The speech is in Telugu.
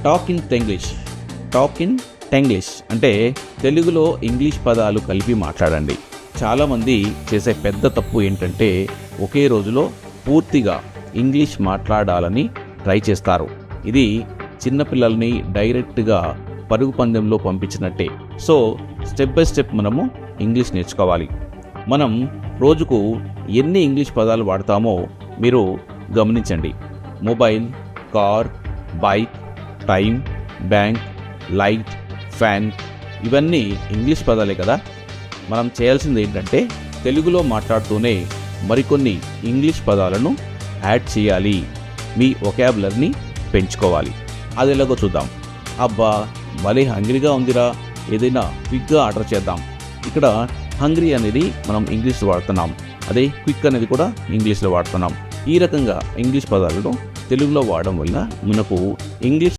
Talk in Tenglish. Talk in Tenglish అంటే తెలుగులో ఇంగ్లీష్ పదాలు కలిపి మాట్లాడండి. చాలామంది చేసే పెద్ద తప్పు ఏంటంటే ఒకే రోజులో పూర్తిగా ఇంగ్లీష్ మాట్లాడాలని ట్రై చేస్తారు. ఇది చిన్నపిల్లల్ని డైరెక్ట్గా పరుగు పందెంలో పంపించినట్టే. సో స్టెప్ బై స్టెప్ మనము ఇంగ్లీష్ నేర్చుకోవాలి. మనం రోజుకు ఎన్ని ఇంగ్లీష్ పదాలు వాడతామో మీరు గమనించండి. Mobile, car, bike, time, bank, light, fan ఇవన్నీ ఇంగ్లీష్ పదాలే కదా. మనం చేయాల్సింది ఏంటంటే తెలుగులో మాట్లాడుతూనే మరికొన్ని ఇంగ్లీష్ పదాలను యాడ్ చేయాలి. మీ వొకాబులరీని పెంచుకోవాలి. అది ఎలాగో చూద్దాం. అబ్బా భలే హంగ్రీగా ఉందిరా, ఏదైనా క్విక్గా ఆర్డర్ చేద్దాం. ఇక్కడ హంగ్రీ అనేది మనం ఇంగ్లీష్లో వాడుతున్నాం, అదే క్విక్ అనేది కూడా ఇంగ్లీష్లో వాడుతున్నాం. ఈ రకంగా ఇంగ్లీష్ పదాలను తెలుగులో వాడడం వల్ల మనకు ఇంగ్లీష్